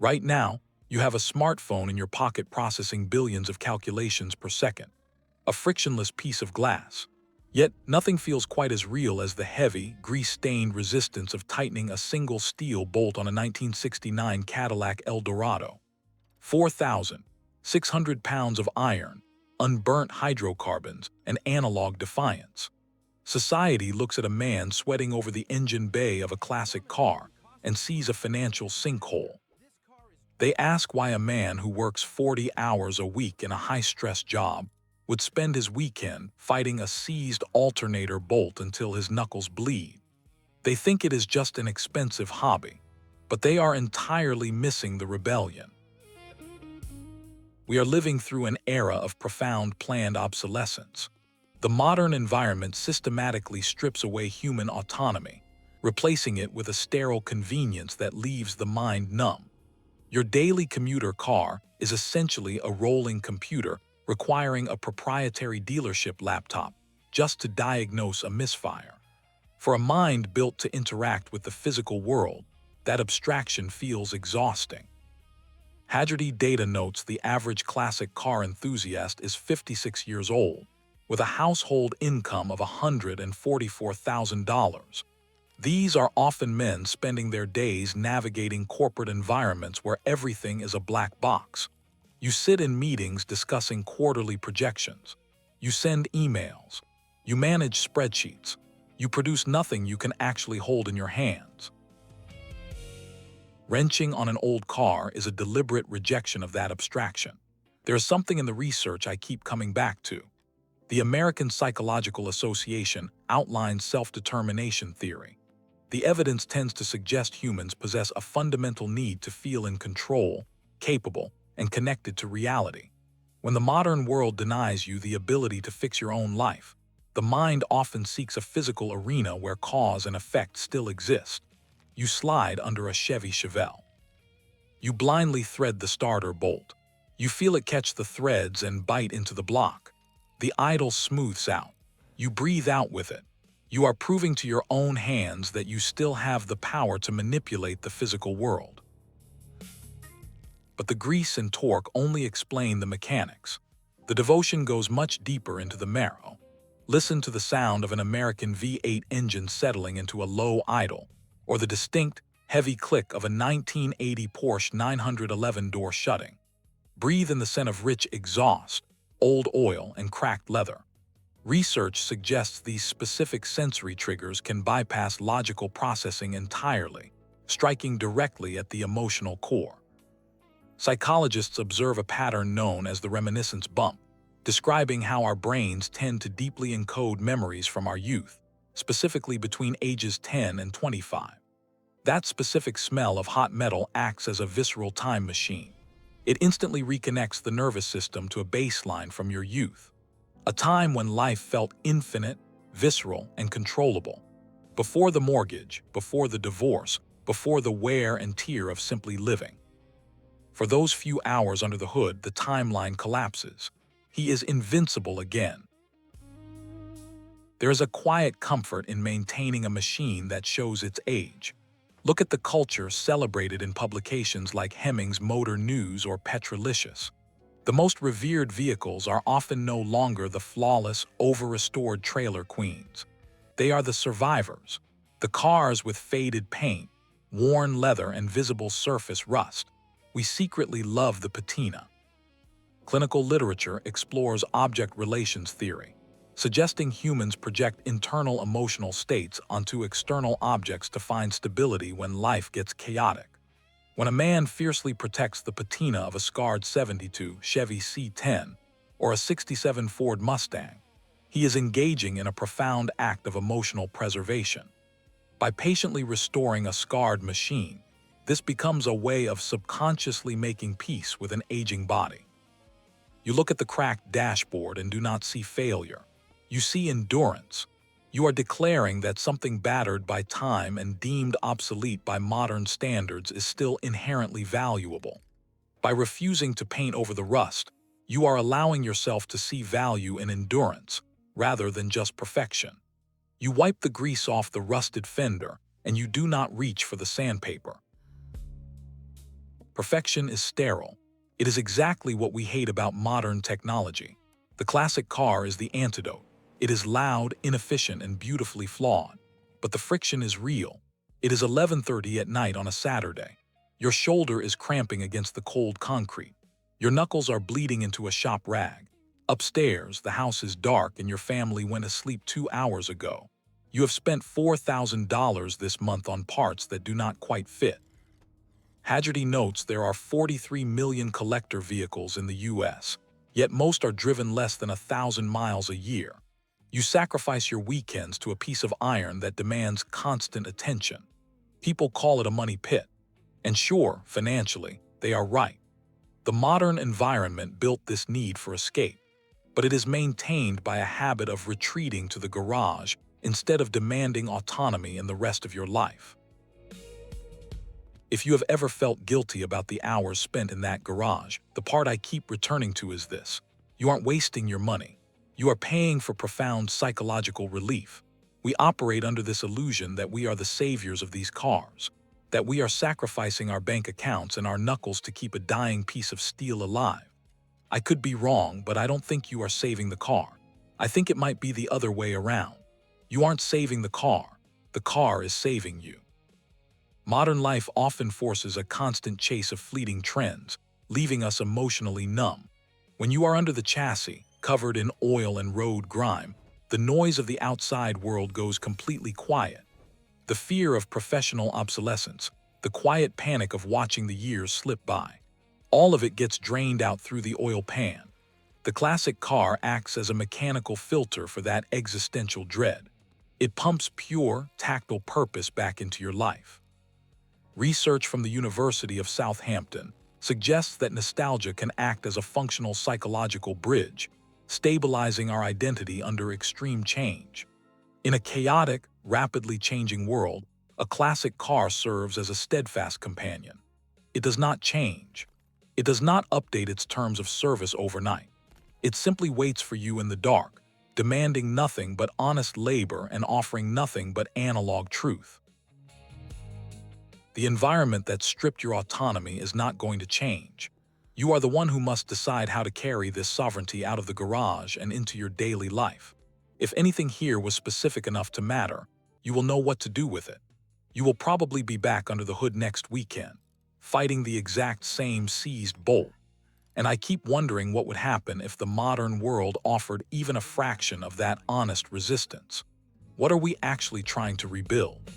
Right now, you have a smartphone in your pocket processing billions of calculations per second, a frictionless piece of glass. Yet, nothing feels quite as real as the heavy, grease-stained resistance of tightening a single steel bolt on a 1969 Cadillac Eldorado. 4,600 pounds of iron, unburnt hydrocarbons, and analog defiance. Society looks at a man sweating over the engine bay of a classic car and sees a financial sinkhole. They ask why a man who works 40 hours a week in a high-stress job would spend his weekend fighting a seized alternator bolt until his knuckles bleed. They think it is just an expensive hobby, but they are entirely missing the rebellion. We are living through an era of profound planned obsolescence. The modern environment systematically strips away human autonomy, replacing it with a sterile convenience that leaves the mind numb. Your daily commuter car is essentially a rolling computer requiring a proprietary dealership laptop just to diagnose a misfire. For a mind built to interact with the physical world, that abstraction feels exhausting. Antidote notes the average classic car enthusiast is 56 years old, with a household income of $144,000. These are often men spending their days navigating corporate environments where everything is a black box. You sit in meetings discussing quarterly projections. You send emails. You manage spreadsheets. You produce nothing you can actually hold in your hands. Wrenching on an old car is a deliberate rejection of that abstraction. There is something in the research I keep coming back to. The American Psychological Association outlines self-determination theory. The evidence tends to suggest humans possess a fundamental need to feel in control, capable, and connected to reality. When the modern world denies you the ability to fix your own life, the mind often seeks a physical arena where cause and effect still exist. You slide under a Chevy Chevelle. You blindly thread the starter bolt. You feel it catch the threads and bite into the block. The idle smooths out. You breathe out with it. You are proving to your own hands that you still have the power to manipulate the physical world. But the grease and torque only explain the mechanics. The devotion goes much deeper into the marrow. Listen to the sound of an American V8 engine settling into a low idle, or the distinct, heavy click of a 1980 Porsche 911 door shutting. Breathe in the scent of rich exhaust, old oil, and cracked leather. Research suggests these specific sensory triggers can bypass logical processing entirely, striking directly at the emotional core. Psychologists observe a pattern known as the Reminiscence Bump, describing how our brains tend to deeply encode memories from our youth, specifically between ages 10 and 25. That specific smell of hot metal acts as a visceral time machine. It instantly reconnects the nervous system to a baseline from your youth, a time when life felt infinite, visceral, and controllable. Before the mortgage, before the divorce, before the wear and tear of simply living. For those few hours under the hood, the timeline collapses. He is invincible again. There is a quiet comfort in maintaining a machine that shows its age. Look at the culture celebrated in publications like Hemmings' Motor News or Petrolicious. The most revered vehicles are often no longer the flawless, over-restored trailer queens. They are the survivors, the cars with faded paint, worn leather, and visible surface rust. We secretly love the patina. Clinical literature explores object relations theory, suggesting humans project internal emotional states onto external objects to find stability when life gets chaotic. When a man fiercely protects the patina of a scarred '72 Chevy C10 or a '67 Ford Mustang, he is engaging in a profound act of emotional preservation. By patiently restoring a scarred machine, this becomes a way of subconsciously making peace with an aging body. You look at the cracked dashboard and do not see failure. You see endurance. You are declaring that something battered by time and deemed obsolete by modern standards is still inherently valuable. By refusing to paint over the rust, you are allowing yourself to see value in endurance, rather than just perfection. You wipe the grease off the rusted fender, and you do not reach for the sandpaper. Perfection is sterile. It is exactly what we hate about modern technology. The classic car is the antidote. It is loud, inefficient, and beautifully flawed. But the friction is real. It is 11:30 at night on a Saturday. Your shoulder is cramping against the cold concrete. Your knuckles are bleeding into a shop rag. Upstairs, the house is dark and your family went asleep 2 hours ago. You have spent $4,000 this month on parts that do not quite fit. Hagerty notes there are 43 million collector vehicles in the US, yet most are driven less than 1,000 miles a year. You sacrifice your weekends to a piece of iron that demands constant attention. People call it a money pit. And sure, financially, they are right. The modern environment built this need for escape, but it is maintained by a habit of retreating to the garage instead of demanding autonomy in the rest of your life. If you have ever felt guilty about the hours spent in that garage, the part I keep returning to is this: you aren't wasting your money. You are paying for profound psychological relief. We operate under this illusion that we are the saviors of these cars, that we are sacrificing our bank accounts and our knuckles to keep a dying piece of steel alive. I could be wrong, but I don't think you are saving the car. I think it might be the other way around. You aren't saving the car is saving you. Modern life often forces a constant chase of fleeting trends, leaving us emotionally numb. When you are under the chassis, covered in oil and road grime, the noise of the outside world goes completely quiet. The fear of professional obsolescence, the quiet panic of watching the years slip by. All of it gets drained out through the oil pan. The classic car acts as a mechanical filter for that existential dread. It pumps pure, tactile purpose back into your life. Research from the University of Southampton suggests that nostalgia can act as a functional psychological bridge, stabilizing our identity under extreme change. In a chaotic, rapidly changing world, a classic car serves as a steadfast companion. It does not change. It does not update its terms of service overnight. It simply waits for you in the dark, demanding nothing but honest labor and offering nothing but analog truth. The environment that stripped your autonomy is not going to change. You are the one who must decide how to carry this sovereignty out of the garage and into your daily life. If anything here was specific enough to matter, you will know what to do with it. You will probably be back under the hood next weekend, fighting the exact same seized bolt. And I keep wondering what would happen if the modern world offered even a fraction of that honest resistance. What are we actually trying to rebuild?